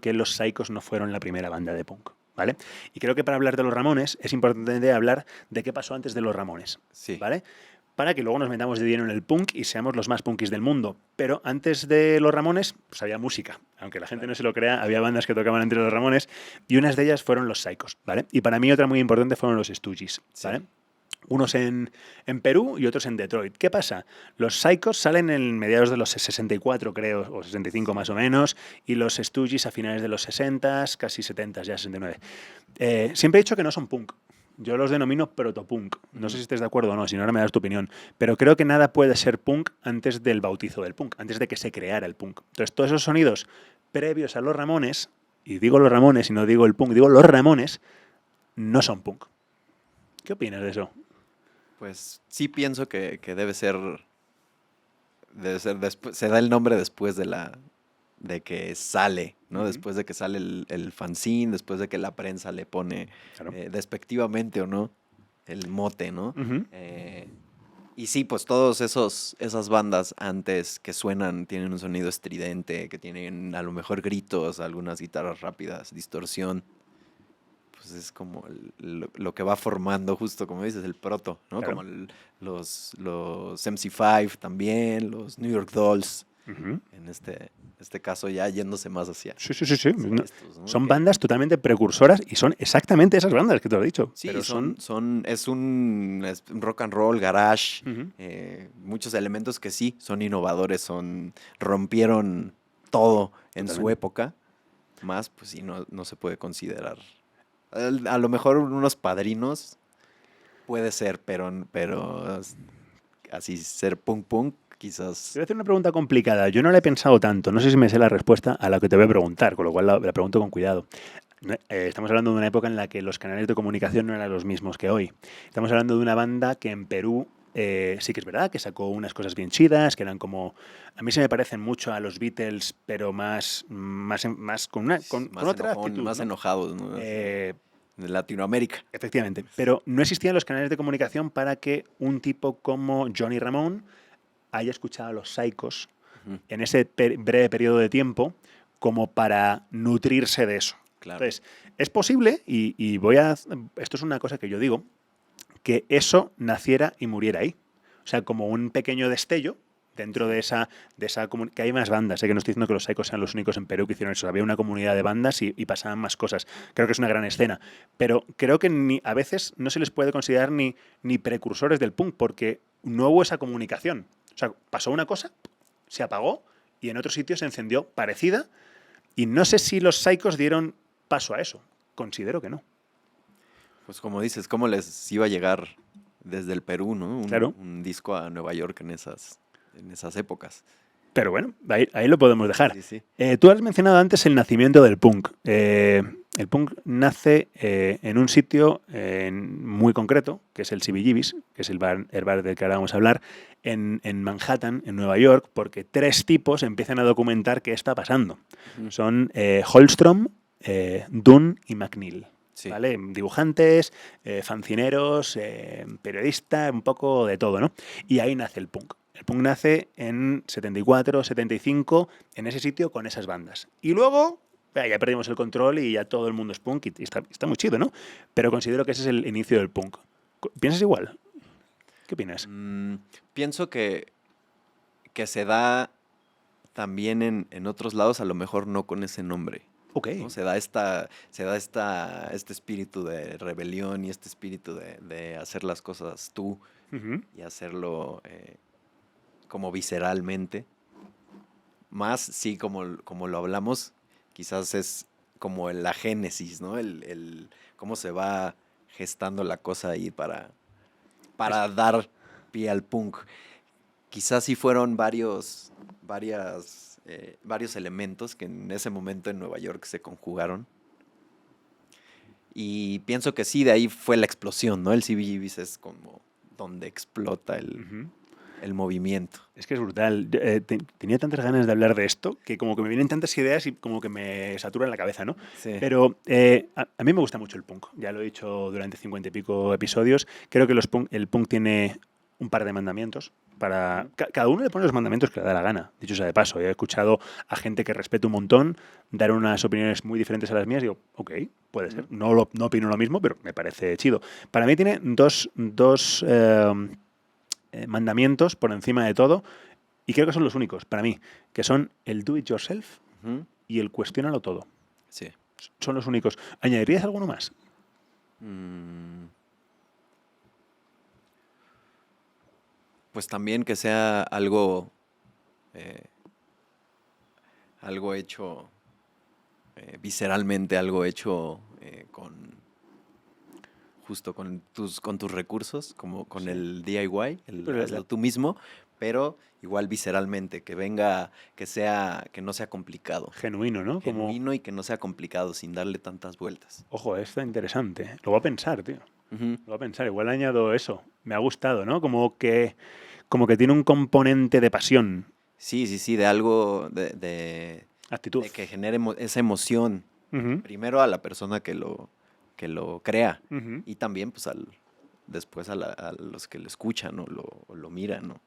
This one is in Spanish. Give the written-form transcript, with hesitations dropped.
que los Psychos no fueron la primera banda de punk, ¿vale? Y creo que para hablar de los Ramones es importante hablar de qué pasó antes de los Ramones, Sí. ¿vale? Para que luego nos metamos de lleno en el punk y seamos los más punkis del mundo. Pero antes de los Ramones, pues había música. Aunque la gente no se lo crea, había bandas que tocaban antes de los Ramones y unas de ellas fueron los Psychos, ¿vale? Y para mí otra muy importante fueron los Stooges, ¿vale? Sí. Unos en Perú y otros en Detroit. ¿Qué pasa? Los Psychos salen en mediados de los 64, creo, o 65 más o menos, y los Stooges a finales de los 60, casi 70, ya 69. Siempre he dicho que no son punk. Yo los denomino protopunk. No sé si estés de acuerdo o no, si no ahora me das tu opinión. Pero creo que nada puede ser punk antes del bautizo del punk, antes de que se creara el punk. Entonces, todos esos sonidos previos a los Ramones, y digo los Ramones y no digo el punk, digo los Ramones, no son punk. ¿Qué opinas de eso? Pues sí pienso que debe ser después, se da el nombre después de que sale, ¿no? Después de que sale el fanzine, después de que la prensa le pone Claro. despectivamente o no el mote, ¿no? Ujú. Y sí, pues todos esas bandas antes que suenan, tienen un sonido estridente, que tienen a lo mejor gritos, algunas guitarras rápidas, distorsión. Pues es como lo que va formando, justo como dices, el proto, ¿no? Claro. Como los MC5 también, los New York Dolls, Ujú. en este caso ya yéndose más hacia, Sí. hacia No, estos, ¿no? son Que bandas totalmente precursoras y son exactamente esas bandas que te lo he dicho. sí, Pero es un rock and roll, garage, Ujú. muchos elementos que sí son innovadores, rompieron todo en su Totalmente. época, más pues sí no se puede considerar. A lo mejor unos padrinos puede ser, pero así ser punk, quizás. Te voy a hacer una pregunta complicada. Yo no la he pensado tanto. No sé si me sé la respuesta a la que te voy a preguntar, con lo cual la pregunto con cuidado. Estamos hablando de una época en la que los canales de comunicación no eran los mismos que hoy. Estamos hablando de una banda que en Perú sí que es verdad que sacó unas cosas bien chidas, que eran como... A mí se me parecen mucho a los Beatles, pero más con Más otra enojón, actitud, más ¿no? enojados, ¿no? De Latinoamérica. Efectivamente. Pero no existían los canales de comunicación para que un tipo como Johnny Ramone haya escuchado a los Psychos Ujú, en ese breve periodo de tiempo como para nutrirse de eso. claro. Entonces, es posible, y esto es una cosa que yo digo, que eso naciera y muriera ahí. O sea, como un pequeño destello dentro de esa que hay más bandas, que no estoy diciendo que los Psychos sean los únicos en Perú que hicieron eso, había una comunidad de bandas y pasaban más cosas. Creo que es una gran escena, pero creo que a veces no se les puede considerar ni precursores del punk, porque no hubo esa comunicación. O sea, pasó una cosa, se apagó y en otro sitio se encendió parecida, y no sé si los Psychos dieron paso a eso. Considero que no. Pues como dices, ¿cómo les iba a llegar desde el Perú, ¿no? Claro. Un disco a Nueva York en esas épocas. Pero bueno, ahí lo podemos dejar. Sí, sí. Tú has mencionado antes el nacimiento del punk. El punk nace en un sitio muy concreto, que es el CBGB's, que es el bar del que ahora vamos a hablar, en Manhattan, en Nueva York, porque tres tipos empiezan a documentar qué está pasando. Ujú, Son Holstrom, Dunn y McNeil. sí. ¿Vale? Dibujantes, fancineros, periodistas, un poco de todo, ¿no? Y ahí nace el punk. El punk nace en 74, 75, en ese sitio con esas bandas. Y luego ya perdimos el control y ya todo el mundo es punk y está muy chido, ¿no? Pero considero que ese es el inicio del punk. ¿Piensas igual? ¿Qué opinas? Pienso que se da también en otros lados, a lo mejor no con ese nombre. Ok. ¿No? Este espíritu de rebelión y este espíritu de hacer las cosas tú Ujú. y hacerlo como visceralmente. Más, sí, como lo hablamos, quizás es como la génesis, ¿no? Cómo se va gestando la cosa ahí para dar pie al punk. Quizás sí fueron varios elementos que en ese momento en Nueva York se conjugaron. Y pienso que sí, de ahí fue la explosión, ¿no? El CBGB's es como donde explota Ujú. el movimiento. Es que es brutal. Tenía tantas ganas de hablar de esto que como que me vienen tantas ideas y como que me saturan la cabeza, ¿no? Sí. Pero a mí me gusta mucho el punk. Ya lo he dicho durante 50 y pico episodios. Creo que el punk tiene un par de mandamientos. Cada uno le pone los mandamientos que le da la gana, dicho sea de paso. He escuchado a gente que respeto un montón dar unas opiniones muy diferentes a las mías y digo, ok, puede ser. No opino lo mismo, pero me parece chido. Para mí tiene dos mandamientos por encima de todo, y creo que son los únicos para mí, que son el do it yourself Ujú. y el cuestiónalo todo. Sí. Son los únicos. ¿Añadirías alguno más? Mm, Pues también que sea eh, algo hecho visceralmente, algo hecho justo con tus recursos, como con Sí. el DIY, Pero hazlo tú mismo, pero igual visceralmente, que venga, que no sea complicado, genuino, ¿no? Como, genuino y que no sea complicado, sin darle tantas vueltas. ojo, está interesante. Lo voy a pensar, tío. Ujú. Lo voy a pensar. Igual añado eso. Me ha gustado, ¿no? Como que tiene un componente de pasión, Sí, sí, sí, de algo, actitud. de que genere esa emoción, Ujú, primero a la persona que lo crea ujú. y también pues después a los que lo escuchan o lo miran, ¿no?